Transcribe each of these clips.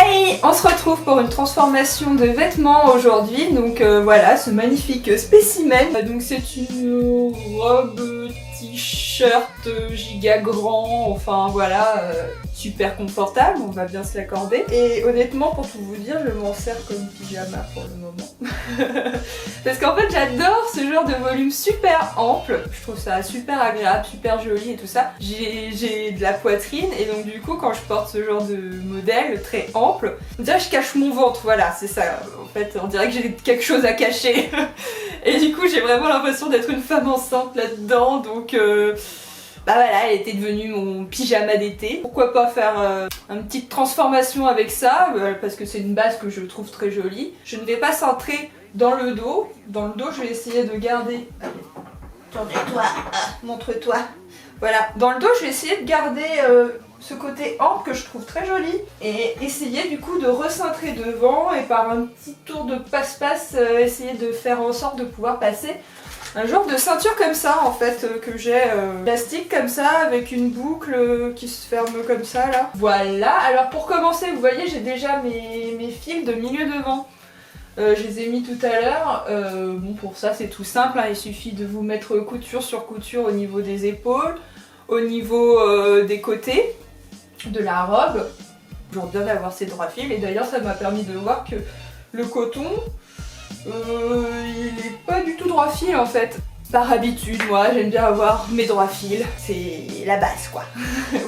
Hey, on se retrouve pour une transformation de vêtements aujourd'hui. Donc voilà, ce magnifique spécimen. Donc c'est une robe t-shirt giga grand, enfin voilà, super confortable, on va bien se l'accorder. Et honnêtement, pour tout vous dire, je m'en sers comme pyjama pour le moment. Parce qu'en fait, j'adore ce genre de volume super ample. Je trouve ça super agréable, super joli et tout ça. J'ai de la poitrine et donc du coup, quand je porte ce genre de modèle très ample, on dirait que je cache mon ventre, voilà, c'est ça. En fait, on dirait que j'ai quelque chose à cacher. Et du coup, j'ai vraiment l'impression d'être une femme enceinte là-dedans, donc bah voilà, elle était devenue mon pyjama d'été. Pourquoi pas faire une petite transformation avec ça, parce que c'est une base que je trouve très jolie. Je ne vais pas centrer dans le dos. Dans le dos, je vais essayer de garder... Allez, tourne-toi, montre-toi. Voilà, dans le dos, je vais essayer de garder ce côté ample que je trouve très joli et essayer du coup de recentrer devant et par un petit tour de passe-passe, essayer de faire en sorte de pouvoir passer un genre de ceinture comme ça en fait que j'ai plastique comme ça avec une boucle qui se ferme comme ça là. Voilà, alors pour commencer vous voyez j'ai déjà mes fils de milieu devant. Je les ai mis tout à l'heure. Bon pour ça c'est tout simple, hein. Il suffit de vous mettre couture sur couture au niveau des épaules, au niveau des côtés de la robe. Toujours bien d'avoir ces droits fils et d'ailleurs ça m'a permis de voir que le coton il est pas du tout droit fil en fait. Par habitude, moi j'aime bien avoir mes droits fils, c'est la base quoi.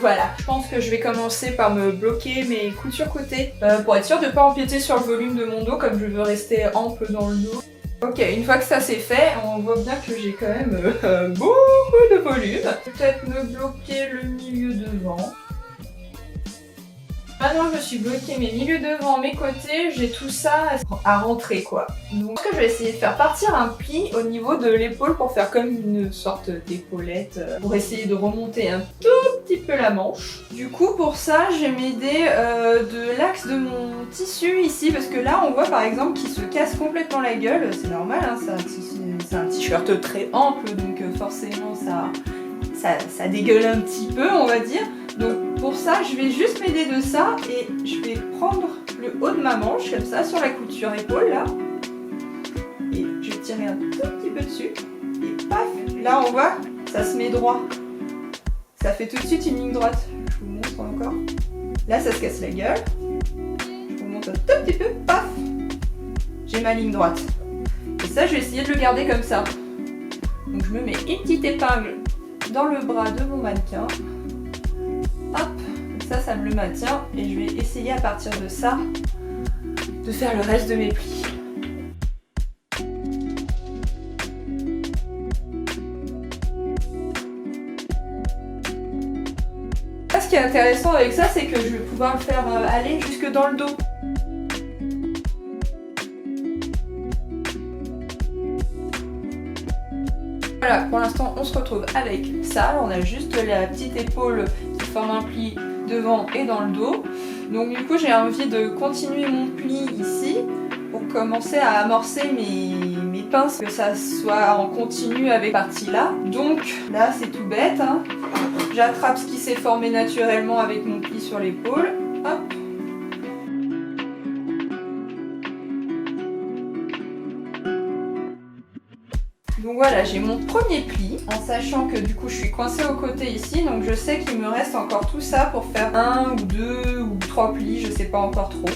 Voilà, je pense que je vais commencer par me bloquer mes coutures côté pour être sûre de ne pas empiéter sur le volume de mon dos comme je veux rester ample dans le dos. Ok, une fois que ça c'est fait, on voit bien que j'ai quand même beaucoup de volume. Peut-être me bloquer le milieu devant. Maintenant je me suis bloqué mes milieux devant, mes côtés, j'ai tout ça à rentrer quoi. Donc je vais essayer de faire partir un pli au niveau de l'épaule pour faire comme une sorte d'épaulette, pour essayer de remonter un tout petit peu la manche. Du coup pour ça je vais m'aider de l'axe de mon tissu ici parce que là on voit par exemple qu'il se casse complètement la gueule, c'est normal, hein, c'est un t-shirt très ample donc forcément ça dégueule un petit peu on va dire. Donc pour ça, je vais juste m'aider de ça et je vais prendre le haut de ma manche comme ça sur la couture épaule là. Et je vais tirer un tout petit peu dessus et paf, là on voit, ça se met droit. Ça fait tout de suite une ligne droite. Je vous montre encore. Là ça se casse la gueule. Je vous montre un tout petit peu, paf, j'ai ma ligne droite. Et ça je vais essayer de le garder comme ça. Donc je me mets une petite épingle dans le bras de mon mannequin. Hop, ça me le maintient et je vais essayer à partir de ça de faire le reste de mes plis. Là, ce qui est intéressant avec ça, c'est que je vais pouvoir le faire aller jusque dans le dos. Voilà, pour l'instant on se retrouve avec ça, on a juste la petite épaule qui forme un pli devant et dans le dos. Donc du coup j'ai envie de continuer mon pli ici pour commencer à amorcer mes pinces, que ça soit en continu avec cette partie là. Donc là c'est tout bête, hein. J'attrape ce qui s'est formé naturellement avec mon pli sur l'épaule, hop. Donc voilà, j'ai mon premier pli, en sachant que du coup je suis coincée au côté ici, donc je sais qu'il me reste encore tout ça pour faire un ou deux ou trois plis, je sais pas encore trop.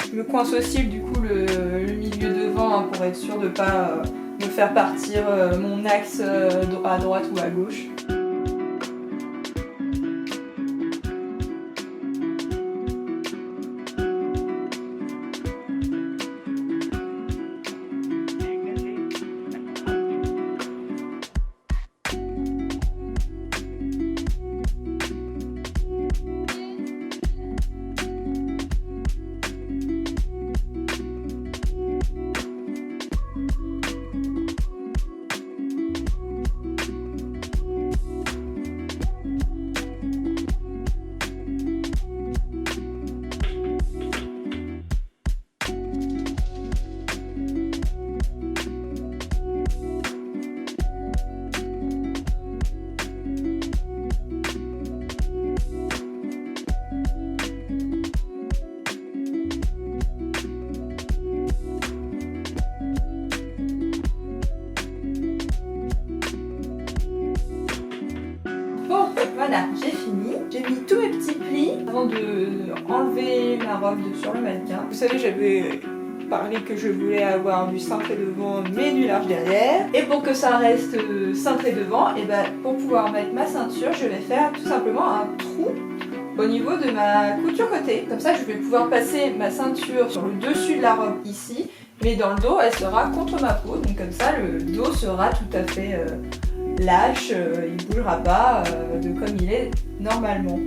Je me coince aussi du coup le milieu devant hein, pour être sûre de pas me faire partir mon axe à droite ou à gauche. j'ai mis tous mes petits plis avant de enlever ma robe sur le mannequin. Vous savez, j'avais parlé que je voulais avoir du cintré devant mais du large derrière. Et pour que ça reste cintré devant, et ben pour pouvoir mettre ma ceinture, je vais faire tout simplement un trou au niveau de ma couture côté. Comme ça, je vais pouvoir passer ma ceinture sur le dessus de la robe ici, mais dans le dos, elle sera contre ma peau. Donc comme ça, le dos sera tout à fait lâche, il bougera pas de comme il est normalement.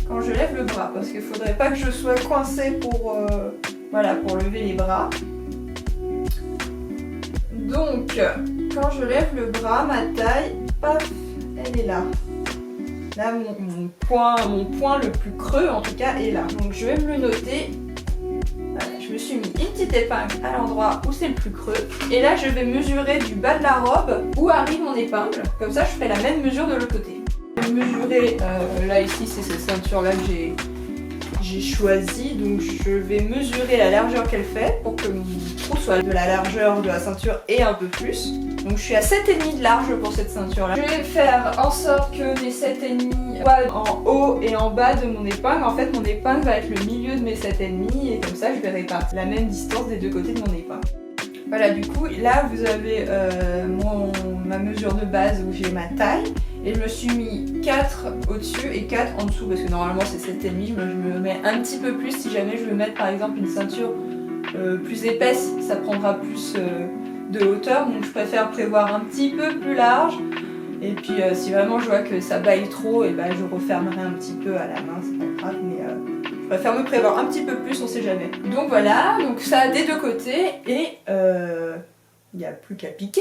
Quand je lève le bras, parce qu'il faudrait pas que je sois coincée pour, voilà, pour lever les bras. Donc, quand je lève le bras, ma taille, paf, elle est là. Là, mon point le plus creux, en tout cas, est là. Donc, je vais me le noter. Voilà, je me suis mis une petite épingle à l'endroit où c'est le plus creux. Et là, je vais mesurer du bas de la robe où arrive mon épingle. Comme ça, je ferai la même mesure de l'autre côté. Je vais mesurer, là, ici, c'est cette ceinture-là que j'ai choisi. Donc, je vais mesurer la largeur qu'elle fait pour que mon trou soit de la largeur de la ceinture et un peu plus. Donc je suis à 7,5 de large pour cette ceinture là. Je vais faire en sorte que mes 7,5 soient en haut et en bas de mon épingle. En fait mon épingle va être le milieu de mes 7,5 et comme ça je vais répartir la même distance des deux côtés de mon épingle. Voilà, du coup là vous avez ma mesure de base où j'ai ma taille. Et je me suis mis 4 au-dessus et 4 en dessous parce que normalement c'est 7,5. Je me mets un petit peu plus si jamais je veux mettre par exemple une ceinture plus épaisse. Ça prendra plus de hauteur, donc je préfère prévoir un petit peu plus large. Et puis si vraiment je vois que ça baille trop, et ben je refermerai un petit peu à la main, c'est pas grave, mais je préfère me prévoir un petit peu plus, on sait jamais. Donc voilà, donc ça des deux côtés et il n'y a plus qu'à piquer.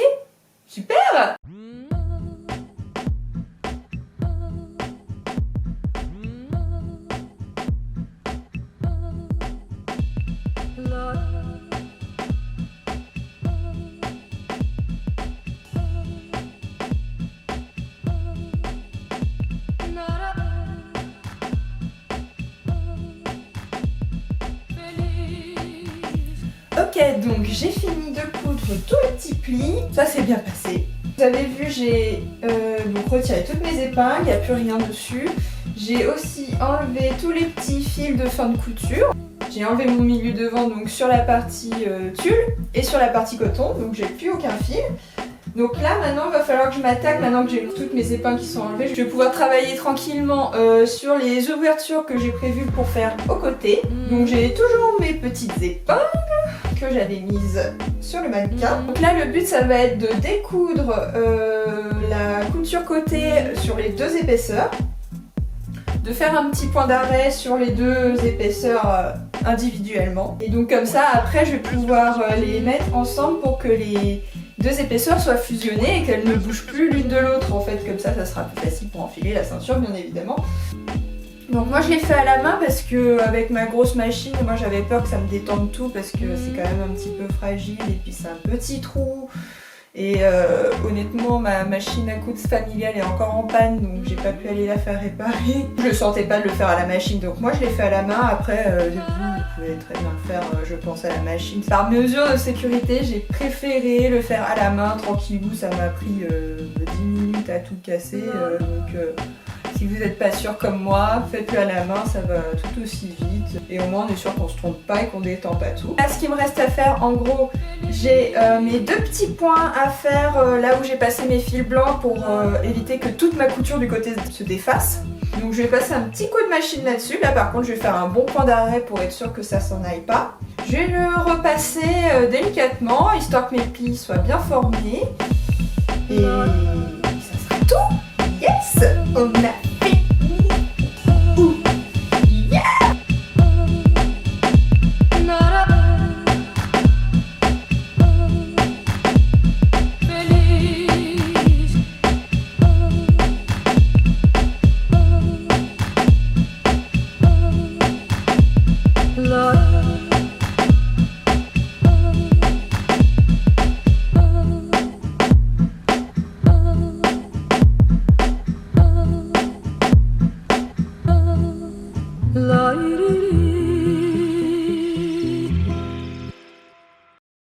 Super! Ok, donc j'ai fini de coudre tous les petits plis, ça s'est bien passé. Vous avez vu, j'ai donc retiré toutes mes épingles, il n'y a plus rien dessus. J'ai aussi enlevé tous les petits fils de fin de couture. J'ai enlevé mon milieu devant donc sur la partie tulle et sur la partie coton, donc j'ai plus aucun fil. Donc là maintenant il va falloir que je m'attaque, maintenant que j'ai toutes mes épingles qui sont enlevées, je vais pouvoir travailler tranquillement sur les ouvertures que j'ai prévues pour faire aux côtés. Donc j'ai toujours mes petites épingles que j'avais mises sur le mannequin. Donc là le but ça va être de découdre la couture côté sur les deux épaisseurs, de faire un petit point d'arrêt sur les deux épaisseurs individuellement. Et donc comme ça après je vais pouvoir les mettre ensemble pour que les deux épaisseurs soient fusionnées et qu'elles ne bougent plus l'une de l'autre en fait. Comme ça sera plus facile pour enfiler la ceinture bien évidemment. Donc moi je l'ai fait à la main parce que avec ma grosse machine, moi j'avais peur que ça me détende tout parce que c'est quand même un petit peu fragile et puis c'est un petit trou. Et honnêtement ma machine à coudre familiale est encore en panne donc j'ai pas pu aller la faire réparer. Je sentais pas de le faire à la machine donc moi je l'ai fait à la main. Après vous pouvez très bien le faire je pense à la machine. Par mesure de sécurité j'ai préféré le faire à la main tranquillou. Ça m'a pris 10 minutes à tout casser si vous n'êtes pas sûr comme moi, faites-le à la main, ça va tout aussi vite. Et au moins on est sûr qu'on se trompe pas et qu'on détend pas tout. Là ce qu'il me reste à faire en gros, j'ai mes deux petits points à faire là où j'ai passé mes fils blancs pour éviter que toute ma couture du côté se défasse. Donc je vais passer un petit coup de machine là-dessus. Là par contre je vais faire un bon point d'arrêt pour être sûr que ça s'en aille pas. Je vais le repasser délicatement histoire que mes plis soient bien formés. Et ça sera tout. Yes! On a fait! Ouh! Yeah! Light